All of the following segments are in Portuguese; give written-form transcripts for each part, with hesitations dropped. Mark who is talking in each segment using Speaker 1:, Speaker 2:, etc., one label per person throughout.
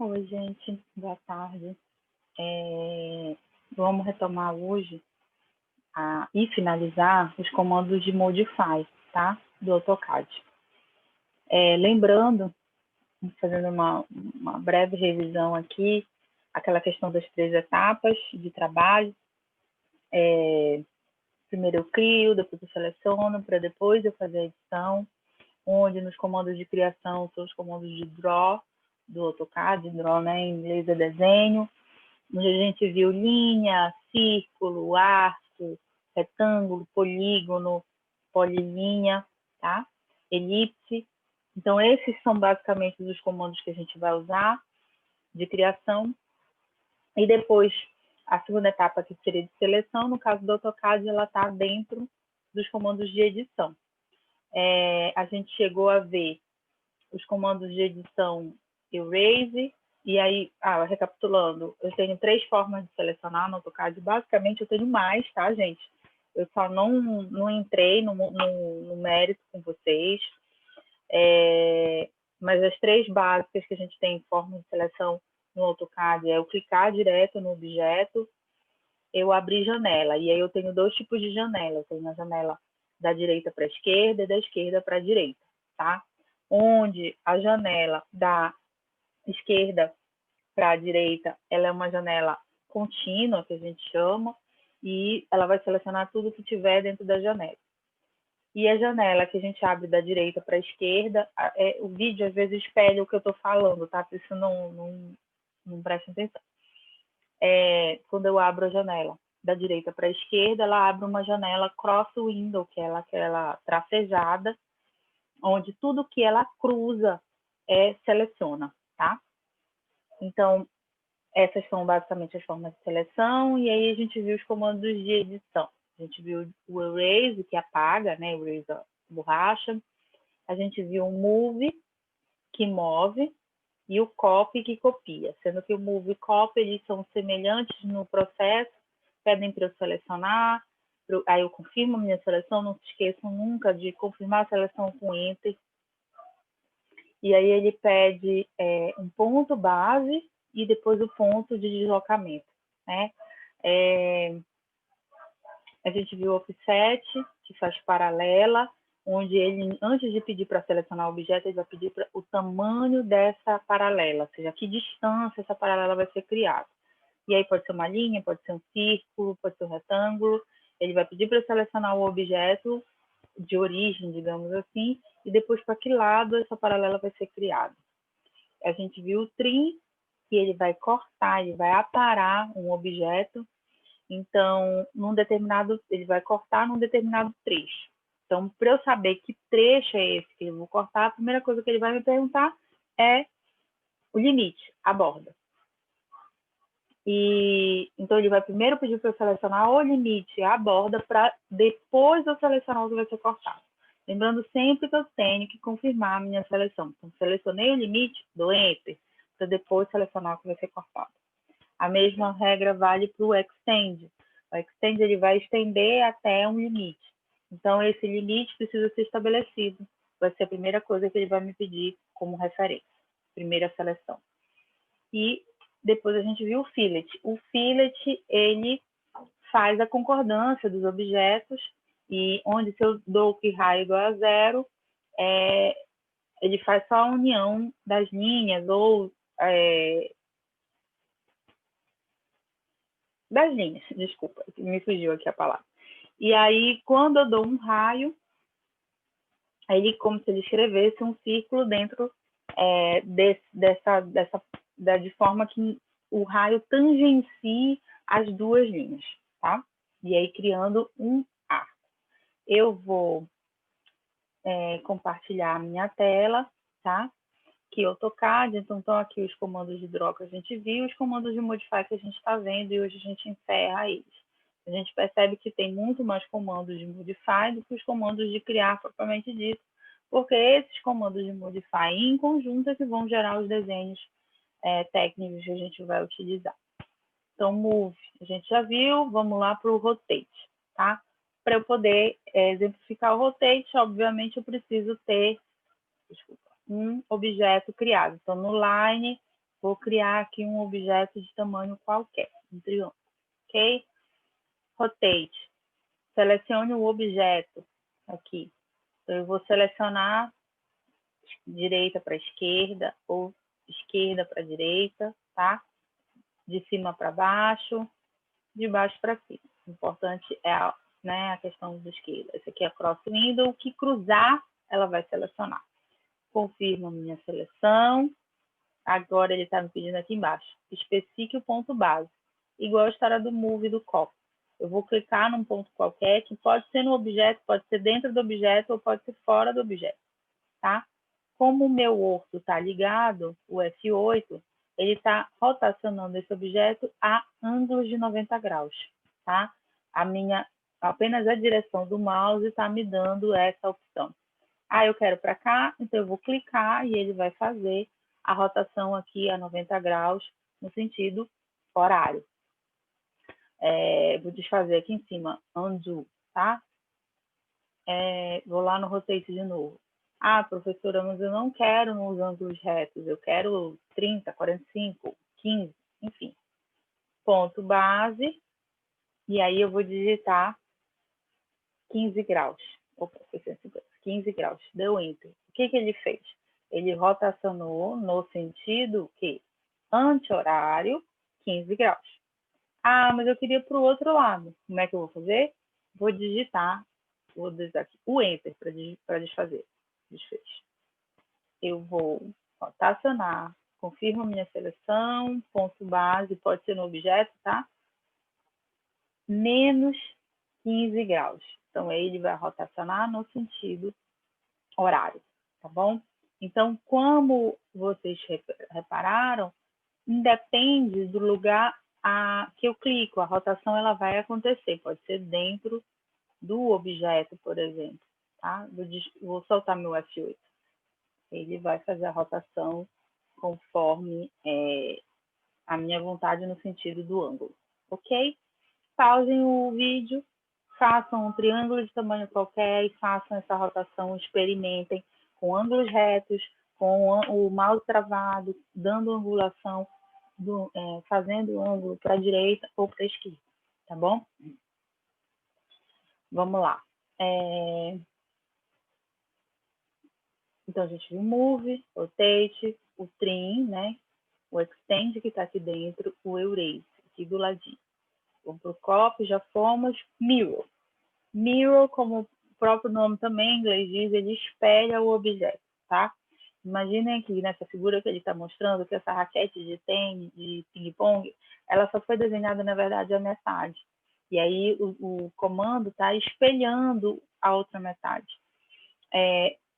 Speaker 1: Oi, gente, boa tarde. Vamos retomar hoje e finalizar os comandos de Modify, tá? Do AutoCAD. Lembrando, fazendo uma breve revisão aqui, aquela questão das 3 etapas de trabalho. Primeiro eu crio, depois eu seleciono, para depois eu fazer a edição, onde nos comandos de criação são os comandos de Draw, do AutoCAD, Draw, né, em inglês é desenho, onde a gente viu linha, círculo, arco, retângulo, polígono, polilinha, tá? Elipse. Então, esses são basicamente os comandos que a gente vai usar de criação. E depois, a segunda etapa, que seria de seleção, no caso do AutoCAD, ela está dentro dos comandos de edição. A gente chegou a ver os comandos de edição Erase, e aí, recapitulando, eu tenho 3 formas de selecionar no AutoCAD. Basicamente, eu tenho mais, tá, gente? Eu só não entrei no mérito com vocês. Mas as 3 básicas que a gente tem em forma de seleção no AutoCAD é eu clicar direto no objeto, eu abrir janela. E aí eu tenho 2 tipos de janela. Eu tenho a janela da direita para a esquerda e da esquerda para a direita, tá? Onde a janela da esquerda para a direita, ela é uma janela contínua, que a gente chama, e ela vai selecionar tudo que tiver dentro da janela. E a janela que a gente abre da direita para a esquerda, o vídeo às vezes espelha o que eu estou falando, tá? Por isso não preste atenção. Quando eu abro a janela da direita para a esquerda, ela abre uma janela cross window, que é aquela tracejada, onde tudo que ela cruza seleciona, tá? Então, essas são basicamente as formas de seleção, e aí a gente viu os comandos de edição. A gente viu o Erase, que apaga, né? Erase a borracha. A gente viu o Move, que move, e o Copy, que copia. Sendo que o Move e o Copy, eles são semelhantes no processo, pedem para eu selecionar, aí eu confirmo a minha seleção, não se esqueçam nunca de confirmar a seleção com Enter. E aí ele pede um ponto base e depois o ponto de deslocamento, né? A gente viu o offset, que faz paralela, onde ele, antes de pedir para selecionar o objeto, ele vai pedir o tamanho dessa paralela, ou seja, a que distância essa paralela vai ser criada. E aí pode ser uma linha, pode ser um círculo, pode ser um retângulo. Ele vai pedir para selecionar o objeto de origem, digamos assim, e depois para que lado essa paralela vai ser criada. A gente viu o trim, que ele vai cortar, ele vai aparar um objeto. Então, ele vai cortar num determinado trecho. Então, para eu saber que trecho é esse que eu vou cortar, a primeira coisa que ele vai me perguntar é o limite, a borda. Então, ele vai primeiro pedir para eu selecionar o limite, a borda, para depois eu selecionar o que vai ser cortado. Lembrando sempre que eu tenho que confirmar a minha seleção. Então, selecionei o limite, dou Enter, para depois selecionar o que vai ser cortado. A mesma regra vale para o Extend. O Extend ele vai estender até um limite. Então, esse limite precisa ser estabelecido. Vai ser a primeira coisa que ele vai me pedir como referência. Primeira seleção. E depois a gente viu o Fillet. O Fillet, ele faz a concordância dos objetos, e onde se eu dou que raio igual a 0, ele faz só a união das linhas, ou das linhas, desculpa, me fugiu aqui a palavra. E aí, quando eu dou um raio, ele como se ele escrevesse um círculo dentro de forma que o raio tangencie as 2 linhas, tá? E aí, criando um arco. Eu vou compartilhar a minha tela, tá? Que AutoCAD, então estão aqui os comandos de Draw que a gente viu, os comandos de Modify que a gente está vendo, e hoje a gente encerra eles. A gente percebe que tem muito mais comandos de Modify do que os comandos de criar propriamente dito, porque esses comandos de Modify em conjunto é que vão gerar os desenhos técnicos que a gente vai utilizar. Então, Move, a gente já viu, vamos lá para o Rotate, tá? Para eu poder exemplificar o Rotate, obviamente eu preciso ter, um objeto criado. Então, no Line, Vou criar aqui um objeto de tamanho qualquer, um triângulo, ok? Rotate. Selecione o objeto aqui. Então, eu vou selecionar direita para esquerda ou esquerda para direita, tá? De cima para baixo, de baixo para cima. O importante é a questão do esquerda. Esse aqui é cross window, o que cruzar, ela vai selecionar. Confirmo a minha seleção. Agora ele está me pedindo aqui embaixo. Especifique o ponto base. Igual a história do move do copo. Eu vou clicar num ponto qualquer, que pode ser no objeto, pode ser dentro do objeto ou pode ser fora do objeto, tá? Como o meu orto está ligado, o F8, ele está rotacionando esse objeto a ângulos de 90 graus, tá? Apenas a direção do mouse está me dando essa opção. Eu quero para cá, então eu vou clicar e ele vai fazer a rotação aqui a 90 graus no sentido horário. Vou desfazer aqui em cima, undo, tá? Vou lá no rotate de novo. Professora, mas eu não quero nos ângulos retos, eu quero 30, 45, 15, enfim. Ponto base, e aí eu vou digitar 15 graus. Opa, 15 graus, deu Enter. O que ele fez? Ele rotacionou no sentido que anti-horário, 15 graus. Mas eu queria para o outro lado. Como é que eu vou fazer? Vou digitar aqui, o Enter para desfazer. Desfez. Eu vou rotacionar, confirmo a minha seleção, ponto base, pode ser no objeto, tá? Menos 15 graus. Então, ele vai rotacionar no sentido horário, tá bom? Então, como vocês repararam, independe do lugar que eu clico, a rotação ela vai acontecer, pode ser dentro do objeto, por exemplo, tá? Vou soltar meu F8. Ele vai fazer a rotação conforme a minha vontade no sentido do ângulo, ok? Pausem o vídeo, façam um triângulo de tamanho qualquer e façam essa rotação, experimentem com ângulos retos, com o mouse travado, dando angulação, fazendo o ângulo para a direita ou para a esquerda, tá bom? Vamos lá. Então, a gente viu o Move, Rotate, o Trim, né? O Extend, que está aqui dentro, o Erase, aqui do ladinho. Vamos para o Copy, já fomos. Mirror. Mirror, como o próprio nome também em inglês diz, ele espelha o objeto, tá? Imaginem aqui, nessa figura que ele está mostrando, que essa raquete de tênis, de ping-pong, ela só foi desenhada, na verdade, a metade. E aí, o comando está espelhando a outra metade.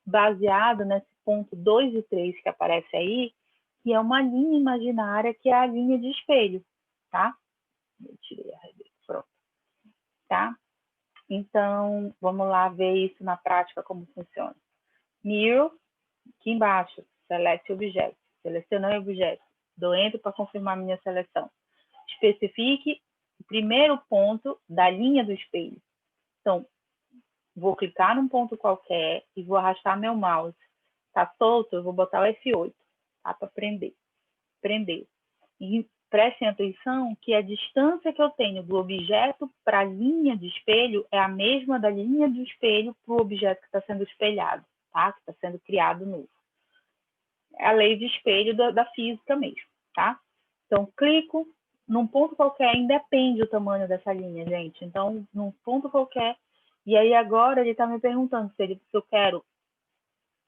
Speaker 1: Baseado nesse ponto 2 e 3 que aparece aí, que é uma linha imaginária, que é a linha de espelho, tá? Eu tirei a rede, pronto. Tá? Então, vamos lá ver isso na prática, como funciona. Mirror, aqui embaixo, select objeto. Selecionei o objeto. Dou Enter para confirmar minha seleção. Especifique o primeiro ponto da linha do espelho. Então, vou clicar num ponto qualquer e vou arrastar meu mouse. Tá solto? Eu vou botar o F8, tá? Para prender. Prendeu. E prestem atenção que a distância que eu tenho do objeto para a linha de espelho é a mesma da linha do espelho para o objeto que está sendo espelhado, tá? Que está sendo criado novo. É a lei de espelho da física mesmo, tá? Então, clico num ponto qualquer, independe o tamanho dessa linha, gente. Então, num ponto qualquer, e aí agora ele está me perguntando se eu quero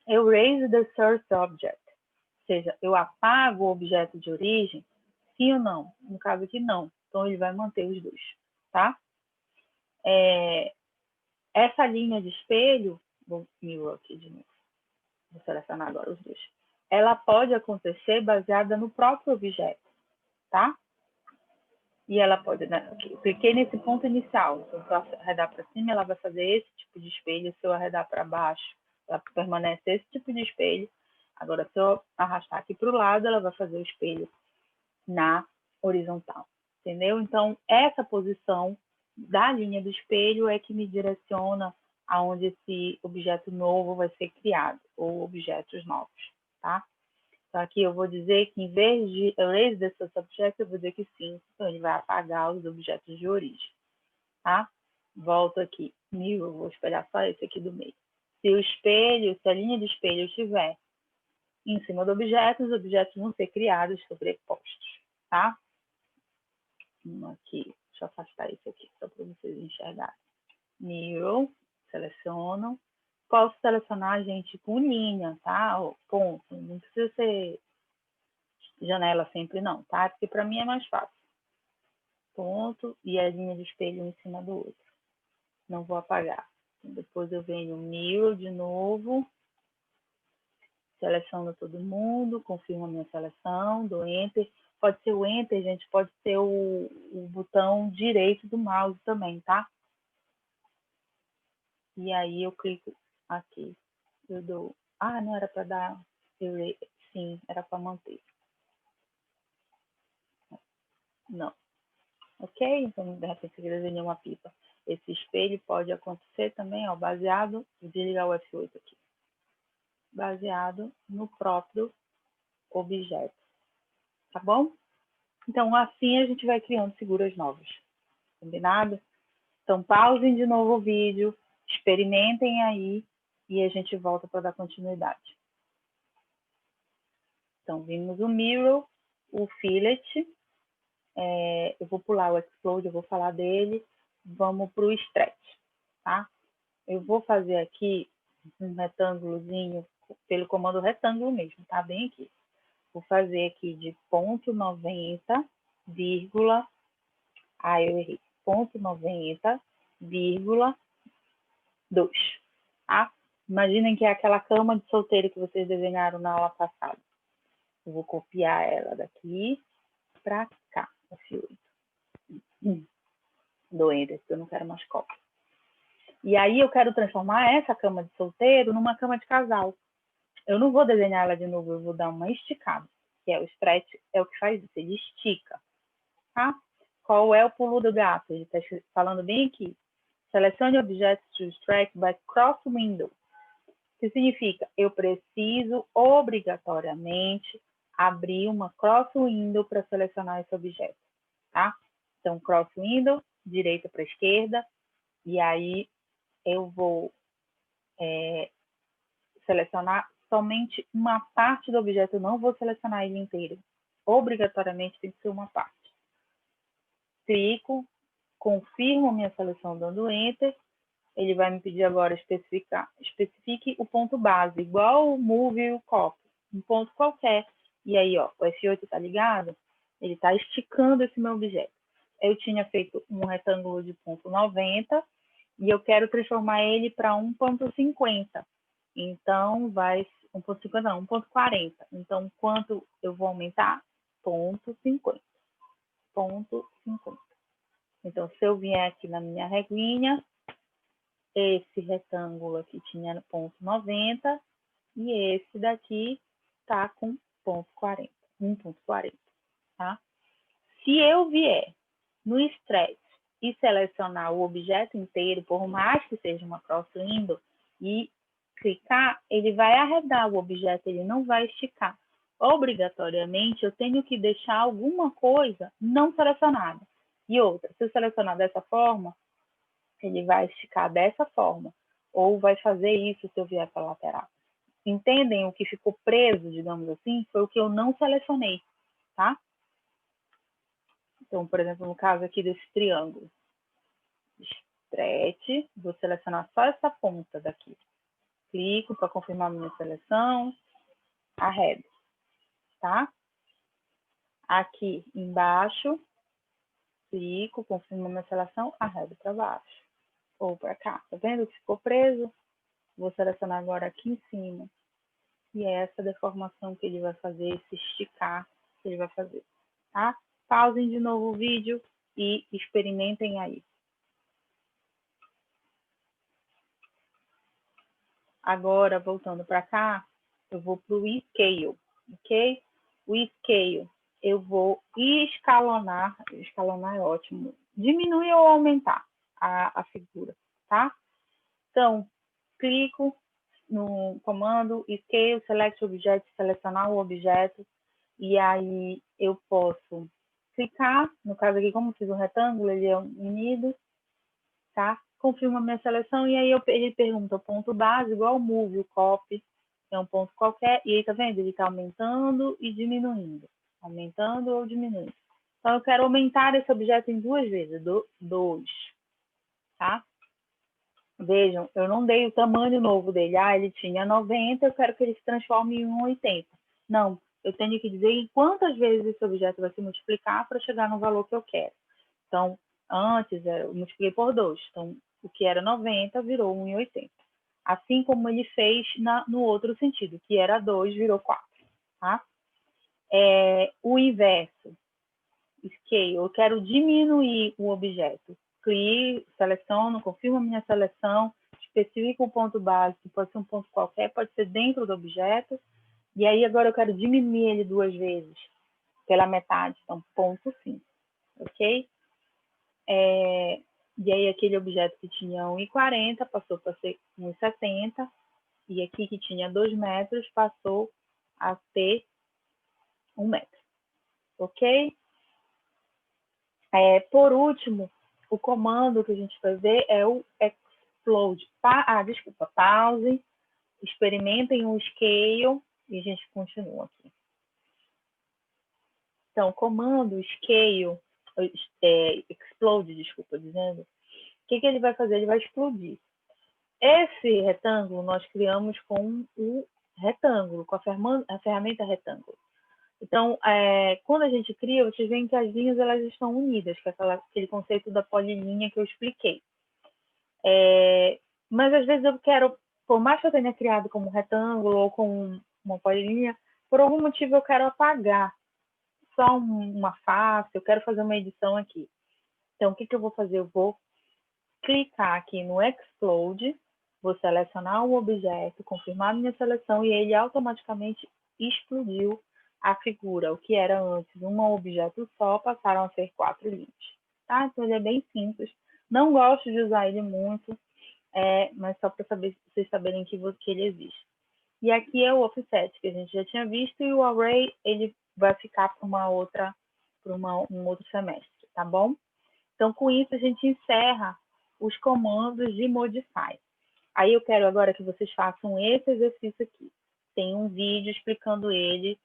Speaker 1: erase the source object, ou seja, eu apago o objeto de origem, sim ou não? No caso aqui, não. Então, ele vai manter os dois, tá? Essa linha de espelho, vou mirror aqui de novo, vou selecionar agora os dois. Ela pode acontecer baseada no próprio objeto, tá? E ela pode, né? Eu cliquei nesse ponto inicial, então, se eu arredar para cima, ela vai fazer esse tipo de espelho, se eu arredar para baixo, ela permanece esse tipo de espelho. Agora, se eu arrastar aqui para o lado, ela vai fazer o espelho na horizontal, entendeu? Então, essa posição da linha do espelho é que me direciona aonde esse objeto novo vai ser criado, ou objetos novos, tá? Então, aqui eu vou dizer que, em vez de erase the source object, eu vou dizer que sim. Então, ele vai apagar os objetos de origem, tá? Volto aqui. Eu vou espelhar só esse aqui do meio. Se a linha de espelho estiver em cima do objeto, os objetos vão ser criados sobrepostos, tá? Aqui, deixa eu afastar isso aqui, só para vocês enxergarem. Mirror, seleciono. Posso selecionar, gente, com linha, tá? Ou ponto, não precisa ser janela sempre não, tá? Porque para mim é mais fácil. Ponto e a linha de espelho um em cima do outro. Não vou apagar. Depois eu venho mirror de novo. Seleciono todo mundo, confirmo a minha seleção, dou Enter. Pode ser o Enter, gente, pode ser o botão direito do mouse também, tá? E aí eu clico aqui. Eu dou... Ah, não era para dar... Sim, era para manter. Não. Ok? Então, de repente, eu desenhei uma pipa. Esse espelho pode acontecer também, ó, baseado... Vou desligar o F8 aqui. Baseado no próprio objeto. Tá bom? Então, assim a gente vai criando figuras novas. Combinado? Então, pausem de novo o vídeo, experimentem aí e a gente volta para dar continuidade. Então, vimos o mirror, o fillet, eu vou pular o explode, eu vou falar dele, vamos para o stretch, tá? Eu vou fazer aqui um retângulozinho, pelo comando retângulo mesmo, tá? Bem aqui. Vou fazer aqui de ponto 90, vírgula, eu errei, ponto 90, vírgula, 2, tá? Imaginem que é aquela cama de solteiro que vocês desenharam na aula passada. Eu vou copiar ela daqui para cá, F8. Do Enter, porque eu não quero mais cópia. E aí eu quero transformar essa cama de solteiro numa cama de casal. Eu não vou desenhar ela de novo, eu vou dar uma esticada, que é o stretch, é o que faz isso, ele estica, tá? Qual é o pulo do gato? Ele está falando bem aqui. Selecione objetos to stretch by cross window. Que significa, eu preciso obrigatoriamente abrir uma cross window para selecionar esse objeto, tá? Então, cross window, direita para esquerda, e aí eu vou selecionar somente uma parte do objeto, eu não vou selecionar ele inteiro. Obrigatoriamente tem que ser uma parte. Clico, confirmo minha seleção dando Enter. Ele vai me pedir agora especifique o ponto base, igual o move e o copy, um ponto qualquer. E aí, ó, o F8 está ligado? Ele está esticando esse meu objeto. Eu tinha feito um retângulo de ponto 90 e eu quero transformar ele para 1,50. Então, vai 1,50 não, 1,40. Então, quanto eu vou aumentar? 0,50. 0,50. Então, se eu vier aqui na minha reguinha, esse retângulo aqui tinha ponto 90 e esse daqui tá com ponto 40, 1,40, tá? Se eu vier no stretch e selecionar o objeto inteiro, por mais que seja uma cross window, e clicar, ele vai arredar o objeto, ele não vai esticar. Obrigatoriamente, eu tenho que deixar alguma coisa não selecionada. E outra, se eu selecionar dessa forma, ele vai esticar dessa forma, ou vai fazer isso se eu vier para a lateral. Entendem? O que ficou preso, digamos assim, foi o que eu não selecionei, tá? Então, por exemplo, no caso aqui desse triângulo, stretch, vou selecionar só essa ponta daqui. Clico para confirmar minha seleção, arredo, tá? Aqui embaixo, clico, confirmo minha seleção, arredo para baixo. Ou para cá, tá vendo que ficou preso? Vou selecionar agora aqui em cima. E é essa deformação que ele vai fazer, esse esticar que ele vai fazer, tá? Pausem de novo o vídeo e experimentem aí. Agora, voltando para cá, eu vou para o Scale, ok? O Scale, eu vou escalonar é ótimo, diminuir ou aumentar a figura, tá? Então, clico, no comando Scale, Select Object, selecionar o objeto, e aí eu posso clicar, no caso aqui, como fiz um retângulo, ele é unido, tá? Confirmo a minha seleção, e aí ele pergunta o ponto base, igual o move, o copy, é um ponto qualquer, e aí tá vendo? Ele tá aumentando e diminuindo, aumentando ou diminuindo. Então, eu quero aumentar esse objeto em 2 vezes, 2, tá? Vejam, eu não dei o tamanho novo dele. Ah, ele tinha 90, eu quero que ele se transforme em 1,80. Não, eu tenho que dizer em quantas vezes esse objeto vai se multiplicar para chegar no valor que eu quero. Então, antes eu multipliquei por 2. Então, o que era 90 virou 1,80. Assim como ele fez no outro sentido, que era 2, virou 4. Tá? O inverso, scale, eu quero diminuir o objeto. Clique, seleciono, confirmo a minha seleção, especifico o ponto base, que pode ser um ponto qualquer, pode ser dentro do objeto, e aí agora eu quero diminuir ele 2 vezes, pela metade, então ponto 5, ok? E aí aquele objeto que tinha 1,40 passou para ser 1,70, e aqui que tinha 2 metros passou a ter 1 metro, ok? Por último, o comando que a gente vai ver é o explode. Desculpa, pause, experimentem o scale e a gente continua aqui. Então, o comando scale, explode, desculpa, dizendo, o que ele vai fazer? Ele vai explodir. Esse retângulo nós criamos com o retângulo, com a ferramenta retângulo. Então, quando a gente cria, vocês veem que as linhas elas estão unidas, que é aquele conceito da polilinha que eu expliquei. Mas às vezes eu quero, por mais que eu tenha criado como retângulo ou com uma polilinha, por algum motivo eu quero apagar só uma face, eu quero fazer uma edição aqui. Então, o que eu vou fazer? Eu vou clicar aqui no Explode, vou selecionar o objeto, confirmar a minha seleção e ele automaticamente explodiu a figura. O que era antes um objeto só, passaram a ser 4 linhas. Tá? Então, ele é bem simples. Não gosto de usar ele muito, mas só para vocês saberem que ele existe. E aqui é o offset, que a gente já tinha visto, e o array, ele vai ficar para um outro semestre, tá bom? Então, com isso, a gente encerra os comandos de modify. Aí eu quero agora que vocês façam esse exercício aqui. Tem um vídeo explicando ele.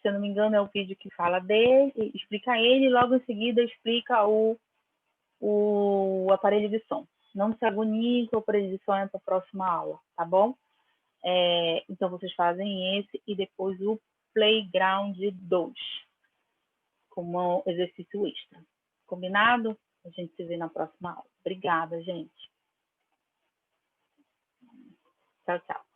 Speaker 1: Se eu não me engano, é o vídeo que fala dele, explica ele, e logo em seguida explica o aparelho de som. Não se agonie que o aparelho de som é para a próxima aula, tá bom? Então, vocês fazem esse e depois o Playground 2, como um exercício extra. Combinado? A gente se vê na próxima aula. Obrigada, gente. Tchau, tchau.